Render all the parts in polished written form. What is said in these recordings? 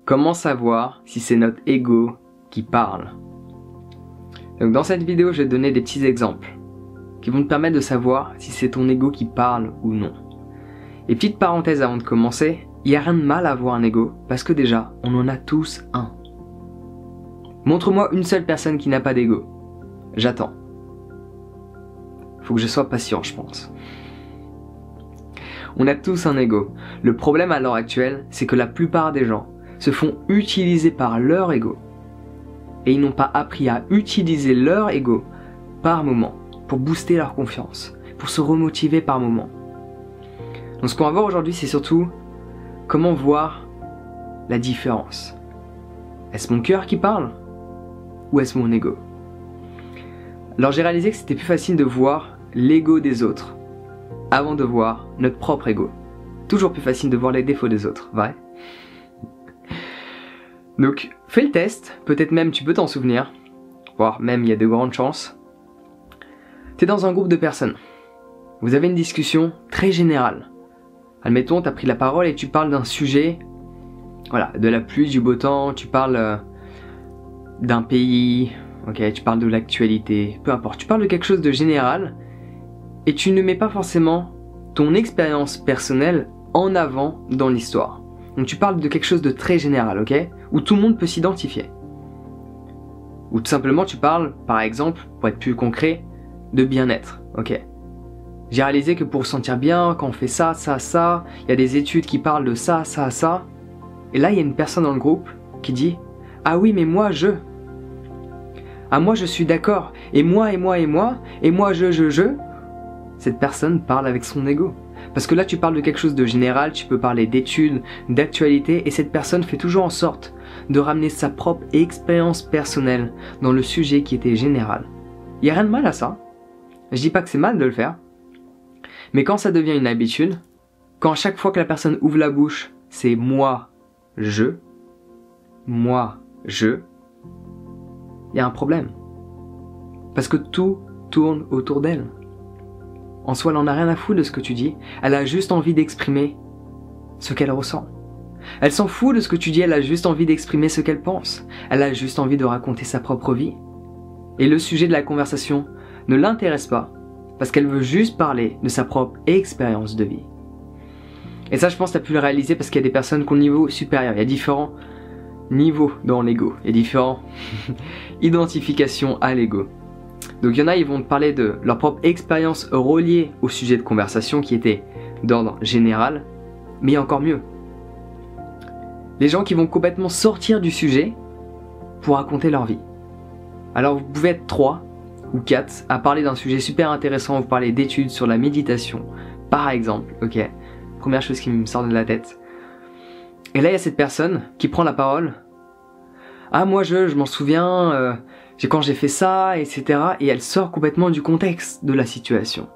Comment savoir si c'est notre ego qui parle? Donc dans cette vidéo, je vais te donner des petits exemples qui vont te permettre de savoir si c'est ton ego qui parle ou non. Et petite parenthèse avant de commencer, il n'y a rien de mal à avoir un ego parce que déjà, on en a tous un. Montre-moi une seule personne qui n'a pas d'ego. J'attends. Faut que je sois patient, je pense. On a tous un ego. Le problème à l'heure actuelle, c'est que la plupart des gens se font utiliser par leur ego. Et ils n'ont pas appris à utiliser leur ego par moment pour booster leur confiance, pour se remotiver par moment. Donc ce qu'on va voir aujourd'hui, c'est surtout comment voir la différence. Est-ce mon cœur qui parle ou est-ce mon ego? Alors j'ai réalisé que c'était plus facile de voir l'ego des autres avant de voir notre propre ego. Toujours plus facile de voir les défauts des autres, vrai? Donc fais le test, peut-être même tu peux t'en souvenir, voire même il y a de grandes chances. Tu es dans un groupe de personnes, vous avez une discussion très générale. Admettons, tu as pris la parole et tu parles d'un sujet, voilà, de la pluie, du beau temps, tu parles d'un pays, ok, tu parles de l'actualité, peu importe, tu parles de quelque chose de général et tu ne mets pas forcément ton expérience personnelle en avant dans l'histoire. Donc tu parles de quelque chose de très général, ok, où tout le monde peut s'identifier. Ou tout simplement tu parles, par exemple, pour être plus concret, de bien-être, ok. J'ai réalisé que pour se sentir bien, quand on fait ça, ça, ça, il y a des études qui parlent de ça, ça, ça. Et là, il y a une personne dans le groupe qui dit « Ah oui, mais moi, je... Ah moi, je suis d'accord. Et moi, et moi, et moi, et moi, je... » Cette personne parle avec son ego. Parce que là, tu parles de quelque chose de général, tu peux parler d'études, d'actualité, et cette personne fait toujours en sorte de ramener sa propre expérience personnelle dans le sujet qui était général. Il n'y a rien de mal à ça. Je dis pas que c'est mal de le faire. Mais quand ça devient une habitude, quand à chaque fois que la personne ouvre la bouche, c'est moi, je, il y a un problème. Parce que tout tourne autour d'elle. En soi, elle en a rien à foutre de ce que tu dis, elle a juste envie d'exprimer ce qu'elle ressent. Elle s'en fout de ce que tu dis, elle a juste envie d'exprimer ce qu'elle pense. Elle a juste envie de raconter sa propre vie. Et le sujet de la conversation ne l'intéresse pas, parce qu'elle veut juste parler de sa propre expérience de vie. Et ça, je pense que tu as pu le réaliser parce qu'il y a des personnes qui ont un niveau supérieur. Il y a différents niveaux dans l'ego. Il y a différentes identifications à l'ego. Donc il y en a, ils vont te parler de leur propre expérience reliée au sujet de conversation qui était d'ordre général, mais il y a encore mieux. Les gens qui vont complètement sortir du sujet pour raconter leur vie. Alors vous pouvez être 3 ou 4 à parler d'un sujet super intéressant, vous parlez d'études sur la méditation, par exemple, ok, première chose qui me sort de la tête. Et là il y a cette personne qui prend la parole. Ah moi je m'en souviens, quand j'ai fait ça, etc. Et elle sort complètement du contexte de la situation.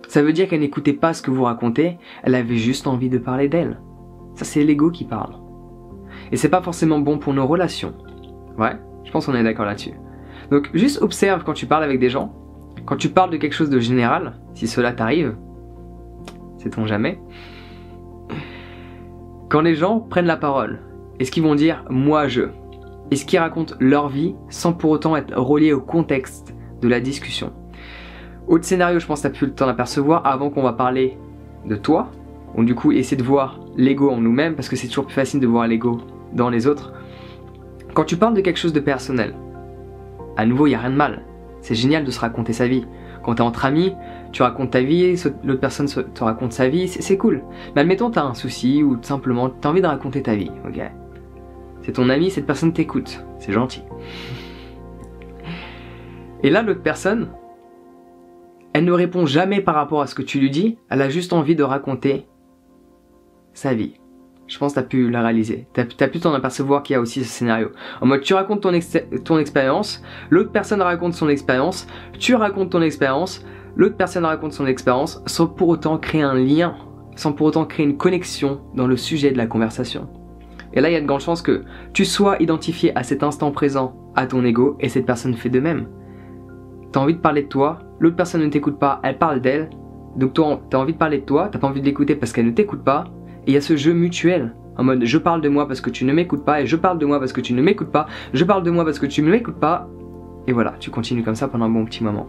Ça veut dire qu'elle n'écoutait pas ce que vous racontez, elle avait juste envie de parler d'elle. Ça c'est l'ego qui parle. Et c'est pas forcément bon pour nos relations. Ouais, je pense qu'on est d'accord là-dessus. Donc juste observe quand tu parles avec des gens, quand tu parles de quelque chose de général, si cela t'arrive, sait-on jamais. Quand les gens prennent la parole, est-ce qu'ils vont dire « moi je » Est-ce qu'ils racontent leur vie sans pour autant être reliés au contexte de la discussion? Autre scénario, je pense que tu as pu le temps d'apercevoir avant qu'on va parler de toi. Donc du coup, essaie de voir l'ego en nous-mêmes parce que c'est toujours plus facile de voir l'ego dans les autres. Quand tu parles de quelque chose de personnel, à nouveau, il n'y a rien de mal. C'est génial de se raconter sa vie. Quand tu es entre amis, tu racontes ta vie, l'autre personne te raconte sa vie, c'est cool. Mais admettons, tu as un souci ou tout simplement tu as envie de raconter ta vie, ok? C'est ton ami, cette personne t'écoute. C'est gentil. Et là, l'autre personne, elle ne répond jamais par rapport à ce que tu lui dis. Elle a juste envie de raconter sa vie. Je pense que tu as pu la réaliser. Tu as pu t'en apercevoir qu'il y a aussi ce scénario. En mode, tu racontes ton expérience, l'autre personne raconte son expérience, tu racontes ton expérience, l'autre personne raconte son expérience, sans pour autant créer un lien, sans pour autant créer une connexion dans le sujet de la conversation. Et là, il y a de grandes chances que tu sois identifié à cet instant présent à ton ego et cette personne fait de même. Tu as envie de parler de toi, l'autre personne ne t'écoute pas, elle parle d'elle, Donc toi, t'as envie de parler de toi, t'as pas envie de l'écouter parce qu'elle ne t'écoute pas. Et il y a ce jeu mutuel, en mode je parle de moi parce que tu ne m'écoutes pas, et je parle de moi parce que tu ne m'écoutes pas, je parle de moi parce que tu ne m'écoutes pas. Et voilà, tu continues comme ça pendant un bon petit moment.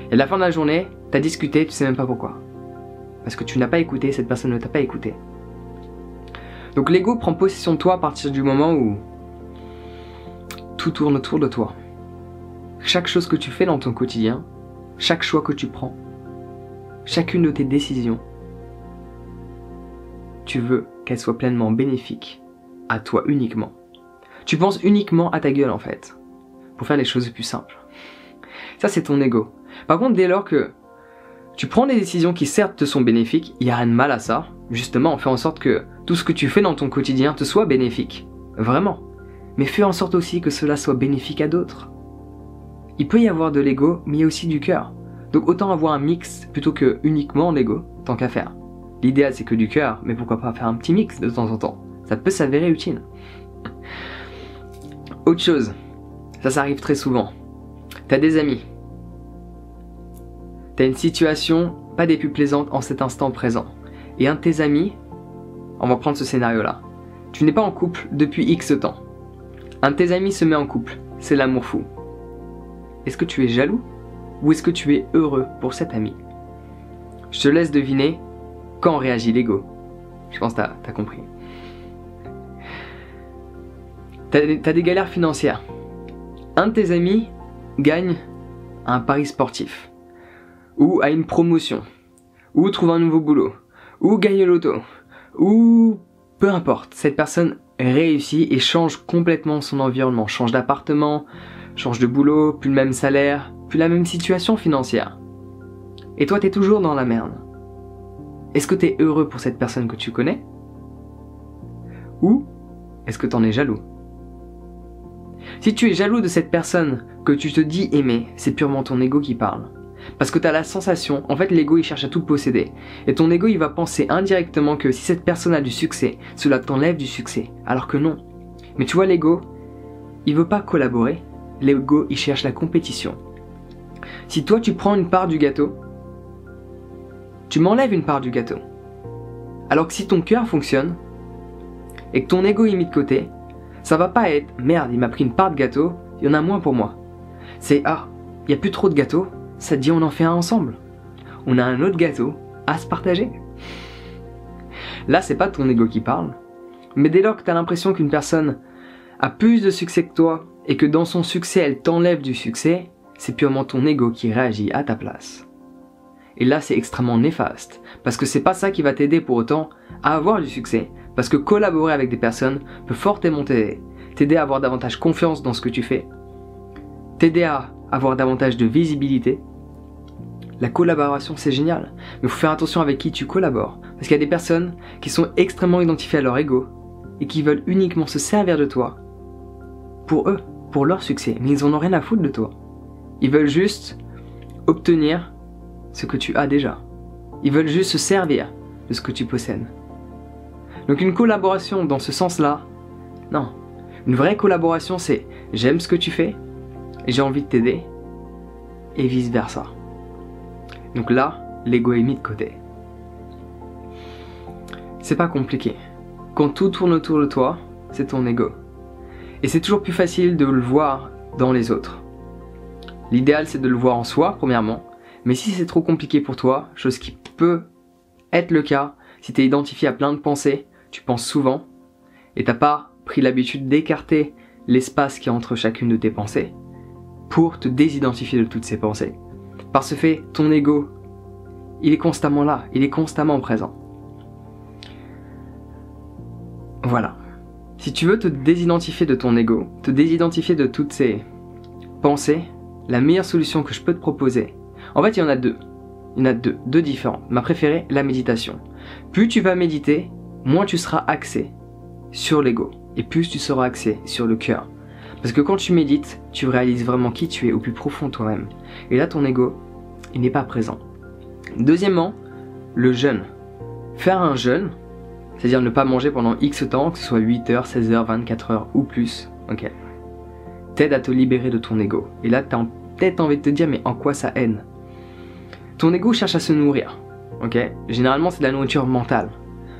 Et à la fin de la journée, t'as discuté, tu sais même pas pourquoi. Parce que tu n'as pas écouté, cette personne ne t'a pas écouté. Donc l'ego prend possession de toi à partir du moment où tout tourne autour de toi. Chaque chose que tu fais dans ton quotidien, chaque choix que tu prends, chacune de tes décisions, tu veux qu'elle soit pleinement bénéfique à toi uniquement. Tu penses uniquement à ta gueule en fait, pour faire les choses plus simples. Ça c'est ton ego. Par contre, dès lors que tu prends des décisions qui certes te sont bénéfiques, il n'y a rien de mal à ça. Justement, on fait en sorte que tout ce que tu fais dans ton quotidien te soit bénéfique. Vraiment. Mais fais en sorte aussi que cela soit bénéfique à d'autres. Il peut y avoir de l'ego, mais il y a aussi du cœur. Donc autant avoir un mix plutôt que uniquement l'ego, tant qu'à faire. L'idéal c'est que du cœur, mais pourquoi pas faire un petit mix de temps en temps. Ça peut s'avérer utile. Autre chose, ça arrive très souvent. T'as des amis. T'as une situation pas des plus plaisantes en cet instant présent. Et un de tes amis, on va prendre ce scénario-là. Tu n'es pas en couple depuis X temps. Un de tes amis se met en couple, c'est l'amour fou. Est-ce que tu es jaloux ou est-ce que tu es heureux pour cet ami? Je te laisse deviner quand réagit l'ego. Je pense que t'as compris. T'as des galères financières. Un de tes amis gagne un pari sportif, ou a une promotion, ou trouve un nouveau boulot, ou gagne l'auto, ou peu importe, cette personne réussit et change complètement son environnement, change d'appartement, change de boulot, plus le même salaire, plus la même situation financière. Et toi t'es toujours dans la merde. Est-ce que t'es heureux pour cette personne que tu connais? Ou est-ce que t'en es jaloux? Si tu es jaloux de cette personne que tu te dis aimer, c'est purement ton ego qui parle. Parce que tu as la sensation, en fait l'ego il cherche à tout posséder. Et ton ego il va penser indirectement que si cette personne a du succès, cela t'enlève du succès. Alors que non. Mais tu vois l'ego, il veut pas collaborer. L'ego il cherche la compétition. Si toi tu prends une part du gâteau, tu m'enlèves une part du gâteau. Alors que si ton cœur fonctionne, et que ton ego est mis de côté, ça va pas être merde il m'a pris une part de gâteau, il y en a moins pour moi. C'est ah, il n'y a plus trop de gâteaux, ça te dit on en fait un ensemble. On a un autre gâteau à se partager. Là c'est pas ton ego qui parle, mais dès lors que tu as l'impression qu'une personne a plus de succès que toi et que dans son succès elle t'enlève du succès, c'est purement ton ego qui réagit à ta place. Et là c'est extrêmement néfaste, parce que c'est pas ça qui va t'aider pour autant à avoir du succès, parce que collaborer avec des personnes peut fortement t'aider à avoir davantage confiance dans ce que tu fais, t'aider à avoir davantage de visibilité. La collaboration c'est génial, mais il faut faire attention avec qui tu collabores, parce qu'il y a des personnes qui sont extrêmement identifiées à leur ego et qui veulent uniquement se servir de toi pour eux, pour leur succès, mais ils en ont rien à foutre de toi. Ils veulent juste obtenir ce que tu as déjà. Ils veulent juste se servir de ce que tu possèdes. Donc une collaboration dans ce sens-là, non. Une vraie collaboration c'est j'aime ce que tu fais et j'ai envie de t'aider et vice versa. Donc là, l'ego est mis de côté. C'est pas compliqué. Quand tout tourne autour de toi, c'est ton ego. Et c'est toujours plus facile de le voir dans les autres. L'idéal c'est de le voir en soi, premièrement. Mais si c'est trop compliqué pour toi, chose qui peut être le cas, si tu es identifié à plein de pensées, tu penses souvent, et t'as pas pris l'habitude d'écarter l'espace qu'il y a entre chacune de tes pensées, pour te désidentifier de toutes ces pensées. Par ce fait, ton ego, il est constamment là, il est constamment présent. Voilà. Si tu veux te désidentifier de ton ego, te désidentifier de toutes ces pensées, la meilleure solution que je peux te proposer, en fait il y en a deux. Il y en a deux différentes. Ma préférée, la méditation. Plus tu vas méditer, moins tu seras axé sur l'ego, et plus tu seras axé sur le cœur. Parce que quand tu médites, tu réalises vraiment qui tu es au plus profond de toi-même. Et là ton ego, il n'est pas présent. Deuxièmement, le jeûne. Faire un jeûne, c'est-à-dire ne pas manger pendant X temps, que ce soit 8 heures, 16 heures, 24 heures ou plus, ok, t'aide à te libérer de ton ego. Et là, t'as peut-être envie de te dire, mais en quoi ça aide? Ton ego cherche à se nourrir. ok? Généralement, c'est de la nourriture mentale,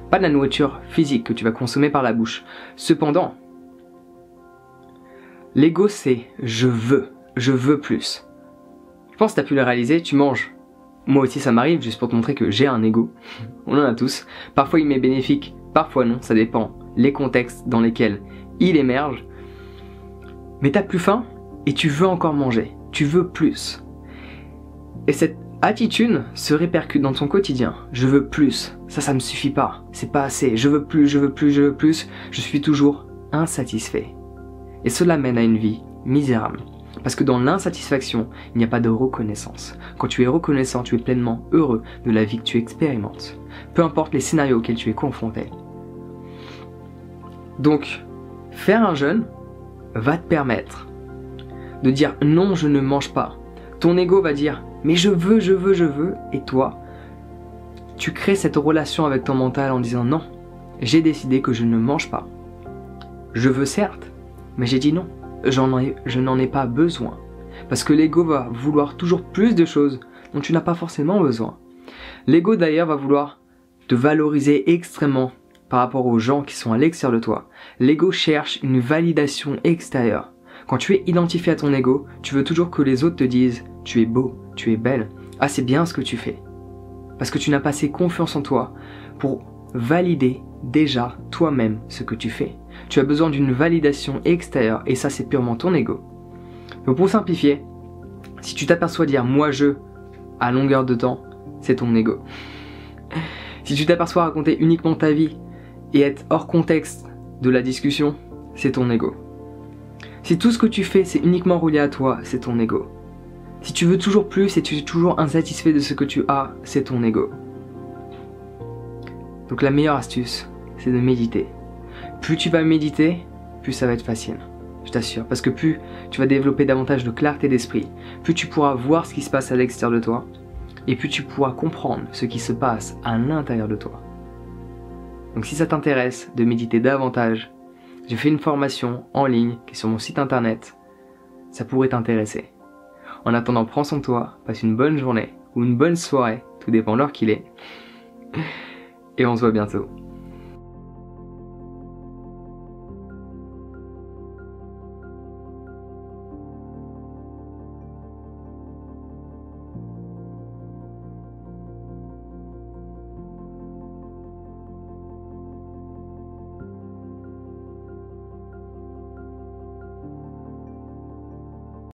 pas de la nourriture physique que tu vas consommer par la bouche. Cependant, l'ego, c'est je veux plus. Je pense que tu as pu le réaliser, tu manges. Moi aussi, ça m'arrive, juste pour te montrer que j'ai un ego. On en a tous. Parfois, il m'est bénéfique, parfois non, ça dépend les contextes dans lesquels il émerge. Mais t'as plus faim et tu veux encore manger. Tu veux plus. Et cette attitude se répercute dans ton quotidien. Je veux plus. Ça me suffit pas. C'est pas assez. Je veux plus, je veux plus, je veux plus. Je suis toujours insatisfait. Et cela mène à une vie misérable. Parce que dans l'insatisfaction, il n'y a pas de reconnaissance. Quand tu es reconnaissant, tu es pleinement heureux de la vie que tu expérimentes. Peu importe les scénarios auxquels tu es confronté. Donc, faire un jeûne va te permettre de dire non, je ne mange pas. Ton ego va dire mais je veux, je veux, je veux. Et toi, tu crées cette relation avec ton mental en disant non, j'ai décidé que je ne mange pas. Je veux certes, mais j'ai dit non. Je n'en ai pas besoin. Parce que l'ego va vouloir toujours plus de choses dont tu n'as pas forcément besoin. L'ego d'ailleurs va vouloir te valoriser extrêmement par rapport aux gens qui sont à l'extérieur de toi. L'ego cherche une validation extérieure. Quand tu es identifié à ton ego, tu veux toujours que les autres te disent « tu es beau, tu es belle, ah c'est bien ce que tu fais ». Parce que tu n'as pas assez confiance en toi pour valider déjà toi-même ce que tu fais. Tu as besoin d'une validation extérieure et ça c'est purement ton ego. Donc pour simplifier, si tu t'aperçois dire « moi je » à longueur de temps, c'est ton ego. Si tu t'aperçois raconter uniquement ta vie et être hors contexte de la discussion, c'est ton ego. Si tout ce que tu fais c'est uniquement relié à toi, c'est ton ego. Si tu veux toujours plus et tu es toujours insatisfait de ce que tu as, c'est ton ego. Donc la meilleure astuce, c'est de méditer. Plus tu vas méditer, plus ça va être facile. Je t'assure. Parce que plus tu vas développer davantage de clarté d'esprit, plus tu pourras voir ce qui se passe à l'extérieur de toi, et plus tu pourras comprendre ce qui se passe à l'intérieur de toi. Donc si ça t'intéresse de méditer davantage, j'ai fait une formation en ligne qui est sur mon site internet. Ça pourrait t'intéresser. En attendant, prends soin de toi, passe une bonne journée ou une bonne soirée, tout dépend de l'heure qu'il est. Et on se voit bientôt.